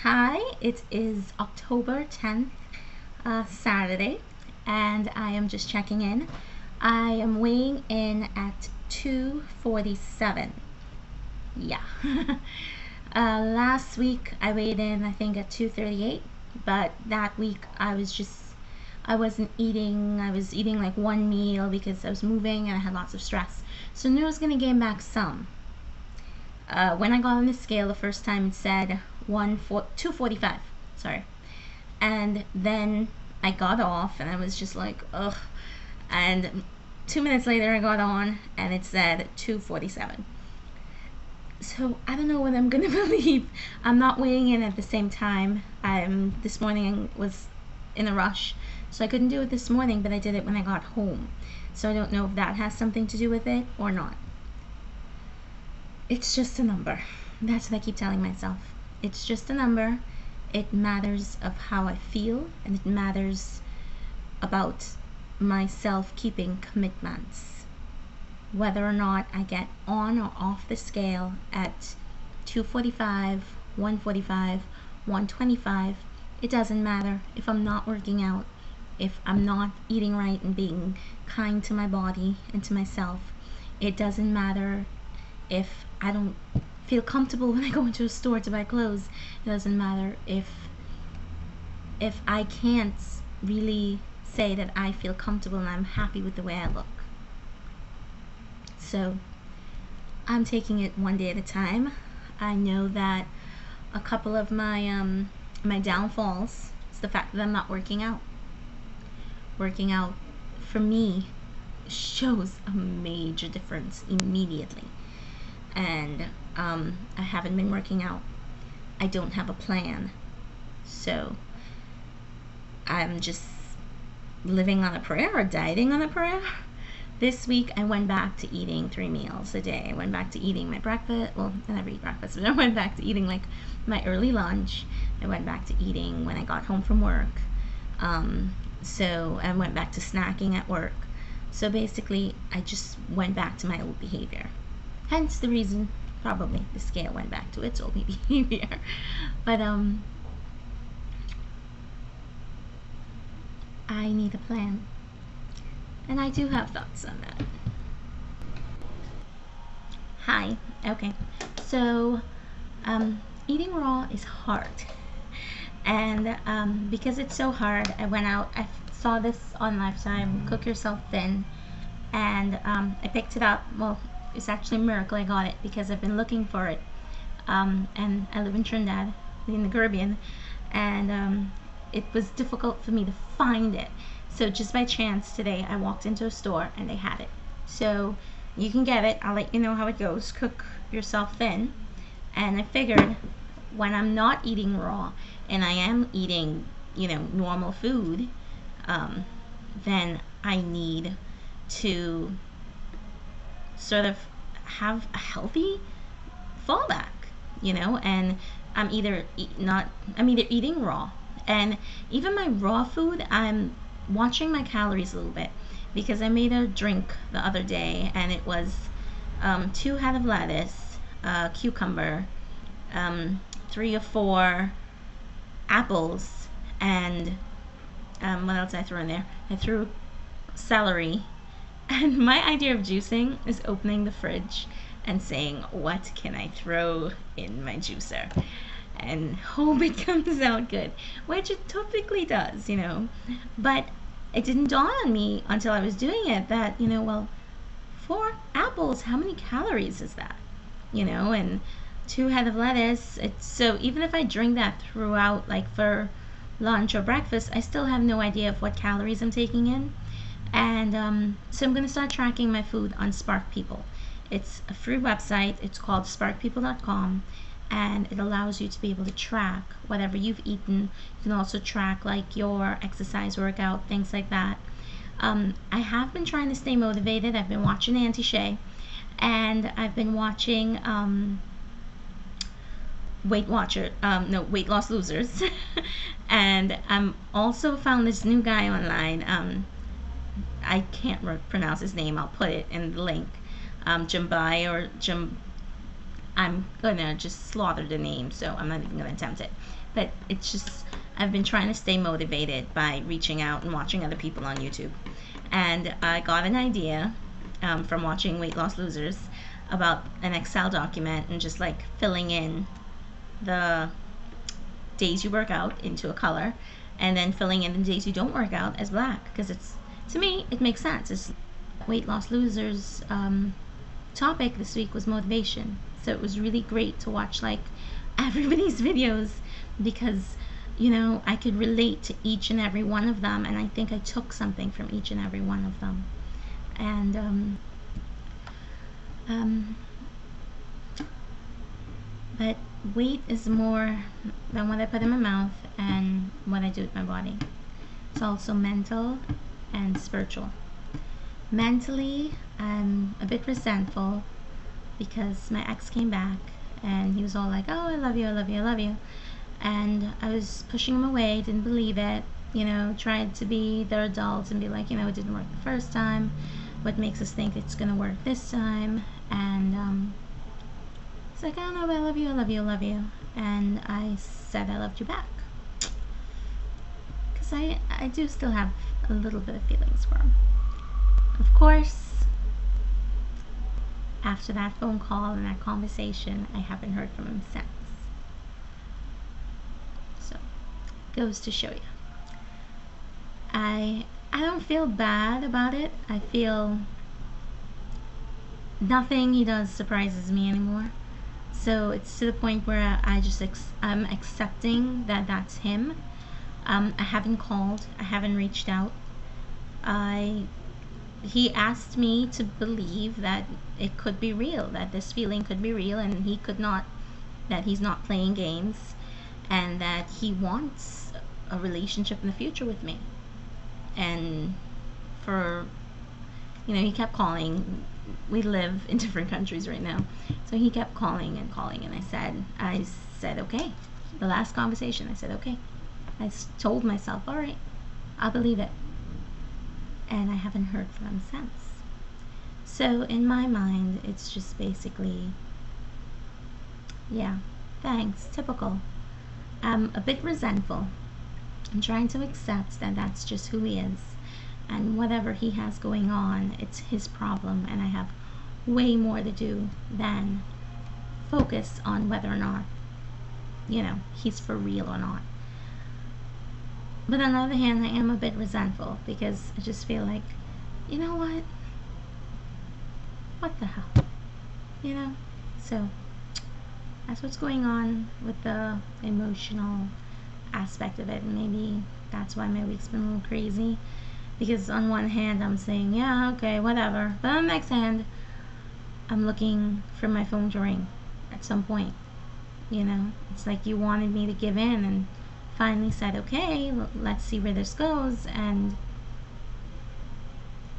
Hi, it is October 10th, Saturday, and I am just checking in. I am weighing in at 247. Yeah. Last week I weighed in, I think, at 238, but that week I wasn't eating. I was eating like one meal because I was moving and I had lots of stress. So I knew I was going to gain back some. When I got on the scale the first time, it said 245. Sorry. And then I got off and I was just like, ugh. And 2 minutes later I got on and it said 247. So I don't know what I'm gonna believe. I'm not weighing in at the same time. This morning was in a rush, so I couldn't do it this morning, but I did it when I got home. So I don't know if that has something to do with it or not. It's just a number. That's what I keep telling myself. It's just a number. It matters of how I feel, and it matters about myself keeping commitments. Whether or not I get on or off the scale at 245, 145, 125, it doesn't matter if I'm not working out, if I'm not eating right and being kind to my body and to myself. It doesn't matter if I don't feel comfortable when I go into a store to buy clothes. It doesn't matter if I can't really say that I feel comfortable and I'm happy with the way I look. So I'm taking it one day at a time. I know that a couple of my my downfalls is the fact that I'm not working out. Working out for me shows a major difference immediately. And I haven't been working out. I don't have a plan. So I'm just living on a prayer or dieting on a prayer. This week I went back to eating 3 meals a day. I went back to eating my breakfast. Well, I never eat breakfast, but I went back to eating like my early lunch. I went back to eating when I got home from work. So I went back to snacking at work. So basically I just went back to my old behavior. Hence the reason probably the scale went back to its old behavior. But I need a plan. And I do have thoughts on that. Hi. Okay. So eating raw is hard. And because it's so hard, I went out, I saw this on Lifetime, Cook Yourself Thin, and I picked it up. Well, it's actually a miracle I got it because I've been looking for it, and I live in Trinidad, in the Caribbean, and it was difficult for me to find it. So just by chance today I walked into a store and they had it. So you can get it. I'll let you know how it goes. Cook Yourself Thin. And I figured when I'm not eating raw and I am eating, normal food, then I need to sort of have a healthy fallback, and I'm either eating raw, and even my raw food, I'm watching my calories a little bit because I made a drink the other day and it was 2 head of lettuce, cucumber, 3 or 4 apples, and what else did I throw in there? I threw celery. And my idea of juicing is opening the fridge and saying, what can I throw in my juicer? And hope it comes out good, which it typically does, But it didn't dawn on me until I was doing it that, well, 4 apples, how many calories is that? And 2 head of lettuce. So even if I drink that throughout, like for lunch or breakfast, I still have no idea of what calories I'm taking in. And so I'm going to start tracking my food on Spark People. It's a free website. It's called sparkpeople.com, and it allows you to be able to track whatever you've eaten. You can also track like your exercise, workout, things like that. I have been trying to stay motivated. I've been watching Auntie Shay, and I've been watching Weight Loss Losers. And I'm also found this new guy online. I can't pronounce his name. I'll put it in the link. Jumbai or I'm gonna just slaughter the name, so I'm not even gonna attempt it. But it's just, I've been trying to stay motivated by reaching out and watching other people on YouTube. And I got an idea from watching Weight Loss Losers about an Excel document and just like filling in the days you work out into a color, and then filling in the days you don't work out as black, because it's, to me, it makes sense. It's Weight Loss Losers topic this week was motivation, so it was really great to watch like everybody's videos, because you know, I could relate to each and every one of them, and I think I took something from each and every one of them. And but weight is more than what I put in my mouth and what I do with my body. It's also mental and spiritual. Mentally, I'm a bit resentful because my ex came back and he was all like, oh, I love you, I love you, I love you. And I was pushing him away, didn't believe it, you know, tried to be their adult and be like, you know, it didn't work the first time. What makes us think it's going to work this time? And it's like, oh no, but I love you, I love you, I love you. And I said I loved you back. Because I do still have a little bit of feelings for him. Of course, after that phone call and that conversation, I haven't heard from him since. So, goes to show you. I don't feel bad about it. I feel nothing he does surprises me anymore. So it's to the point where I'm accepting that that's him. I haven't called. I haven't reached out. He asked me to believe that it could be real, that this feeling could be real, and that he's not playing games, and that he wants a relationship in the future with me. And he kept calling. We live in different countries right now, so he kept calling and calling, and I said okay. The last conversation, I said okay. I told myself, all right, I'll believe it. And I haven't heard from him since. So in my mind, it's just basically, yeah, thanks, typical. I'm a bit resentful. I'm trying to accept that that's just who he is, and whatever he has going on, it's his problem, and I have way more to do than focus on whether or not, you know, he's for real or not. But on the other hand, I am a bit resentful because I just feel like, you know what? What the hell? You know? So, that's what's going on with the emotional aspect of it. And maybe that's why my week's been a little crazy. Because on one hand, I'm saying, yeah, okay, whatever. But on the next hand, I'm looking for my phone to ring at some point. You know? It's like you wanted me to give in and finally said, okay, let's see where this goes, and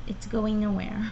it's going nowhere.